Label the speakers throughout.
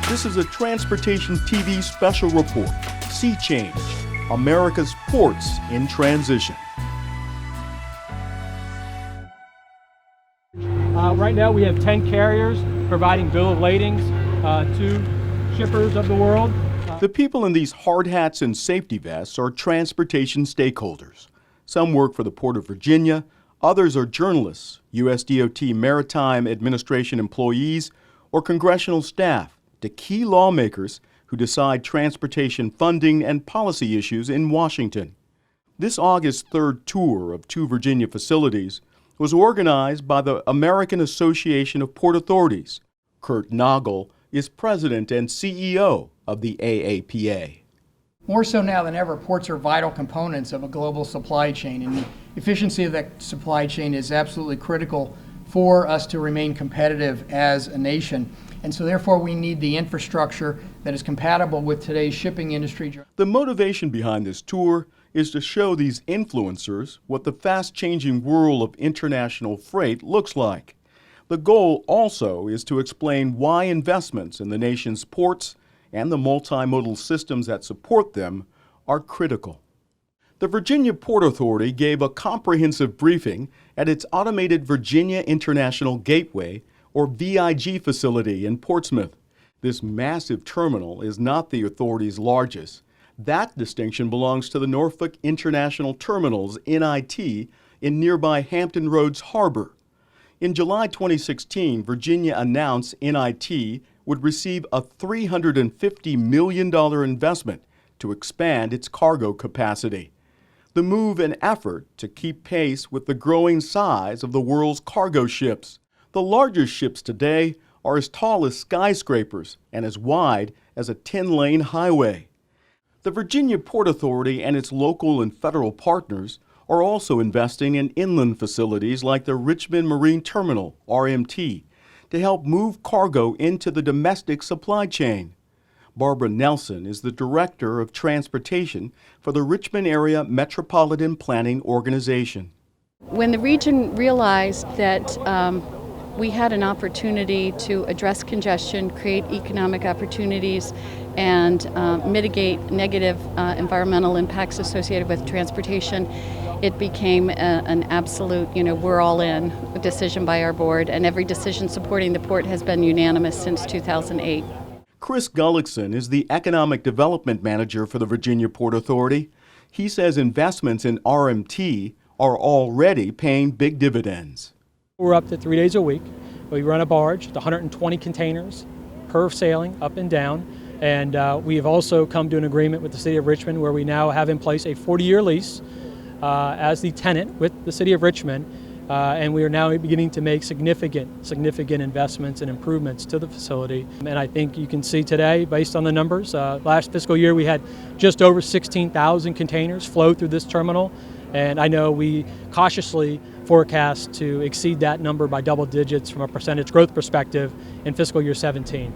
Speaker 1: This is a Transportation TV Special Report, Sea Change, America's Ports in Transition.
Speaker 2: Right now we have 10 carriers providing bill of ladings to shippers of the world.
Speaker 1: The people in these hard hats and safety vests are transportation stakeholders. Some work for the Port of Virginia, others are journalists, US Maritime Administration employees, or congressional staff to key lawmakers who decide transportation funding and policy issues in Washington. This August 3rd tour of 2 Virginia facilities was organized by the American Association of Port Authorities. Kurt Nagel is president and CEO of the AAPA.
Speaker 3: More so now than ever, ports are vital components of a global supply chain, and the efficiency of that supply chain is absolutely critical for us to remain competitive as a nation. And so therefore we need the infrastructure that is compatible with today's shipping industry.
Speaker 1: The motivation behind this tour is to show these influencers what the fast-changing world of international freight looks like. The goal also is to explain why investments in the nation's ports and the multimodal systems that support them are critical. The Virginia Port Authority gave a comprehensive briefing at its automated Virginia International Gateway, or VIG facility in Portsmouth. This massive terminal is not the authority's largest. That distinction belongs to the Norfolk International Terminal's NIT in nearby Hampton Roads Harbor. In July 2016, Virginia announced NIT would receive a $350 million investment to expand its cargo capacity. The move an effort to keep pace with the growing size of the world's cargo ships. The largest ships today are as tall as skyscrapers and as wide as a 10-lane highway. The Virginia Port Authority and its local and federal partners are also investing in inland facilities like the Richmond Marine Terminal, RMT, to help move cargo into the domestic supply chain. Barbara Nelson is the Director of Transportation for the Richmond Area Metropolitan Planning Organization.
Speaker 4: When the region realized that we had an opportunity to address congestion, create economic opportunities, and mitigate negative environmental impacts associated with transportation, it became an absolute, we're all in decision by our board, and every decision supporting the port has been unanimous since 2008.
Speaker 1: Chris Gullickson is the Economic Development Manager for the Virginia Port Authority. He says investments in RMT are already paying big dividends.
Speaker 2: We're up to 3 days a week. We run a barge with 120 containers, curve sailing up and down. And we have also come to an agreement with the City of Richmond where we now have in place a 40-year lease as the tenant with the City of Richmond. And we are now beginning to make significant investments and improvements to the facility. And I think you can see today, based on the numbers, last fiscal year we had just over 16,000 containers flow through this terminal. And I know we cautiously forecast to exceed that number by double digits from a percentage growth perspective in fiscal year 17.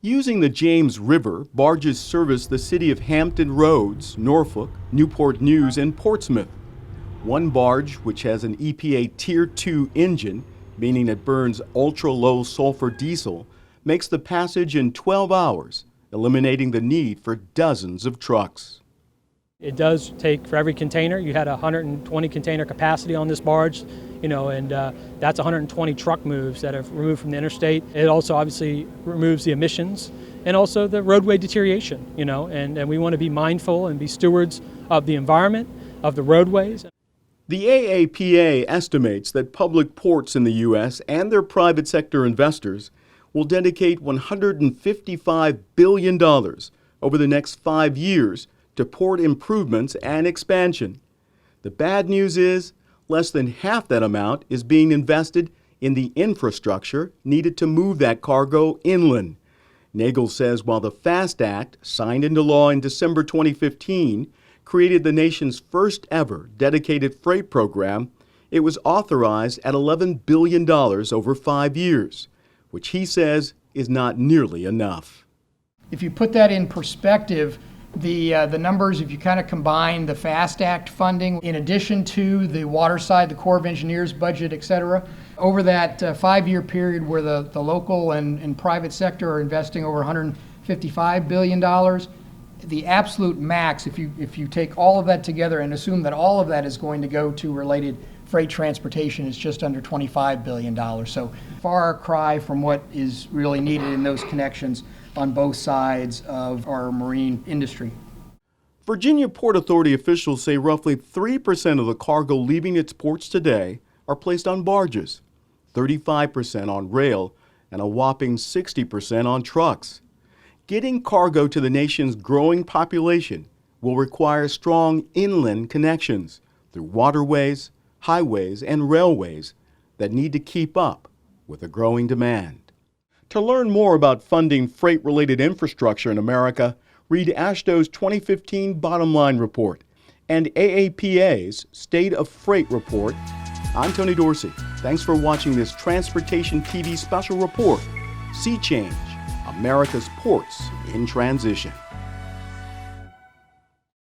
Speaker 1: Using the James River, barges service the city of Hampton Roads, Norfolk, Newport News, and Portsmouth. One barge, which has an EPA Tier 2 engine, meaning it burns ultra-low sulfur diesel, makes the passage in 12 hours, eliminating the need for dozens of trucks.
Speaker 2: It does take, for every container, you had 120 container capacity on this barge, and that's 120 truck moves that are removed from the interstate. It also obviously removes the emissions and also the roadway deterioration, and we want to be mindful and be stewards of the environment, of the roadways.
Speaker 1: The AAPA estimates that public ports in the U.S. and their private sector investors will dedicate $155 billion over the next 5 years to port improvements and expansion. The bad news is less than half that amount is being invested in the infrastructure needed to move that cargo inland. Nagel says while the FAST Act, signed into law in December 2015, created the nation's first ever dedicated freight program, it was authorized at $11 billion over 5 years, which he says is not nearly enough.
Speaker 3: If you put that in perspective, the numbers, if you kind of combine the FAST Act funding, in addition to the water side, the Corps of Engineers budget, et cetera, Over that 5-year period where the local and private sector are investing over $155 billion, the absolute max, if you take all of that together and assume that all of that is going to go to related freight transportation, is just under $25 billion. So far cry from what is really needed in those connections on both sides of our marine industry.
Speaker 1: Virginia Port Authority officials say roughly 3% of the cargo leaving its ports today are placed on barges, 35% on rail, and a whopping 60% on trucks. Getting cargo to the nation's growing population will require strong inland connections through waterways, highways, and railways that need to keep up with the growing demand. To learn more about funding freight-related infrastructure in America, read AASHTO's 2015 Bottom Line Report and AAPA's State of Freight Report. I'm Tony Dorsey. Thanks for watching this Transportation TV Special Report, Sea Change, America's Ports in Transition.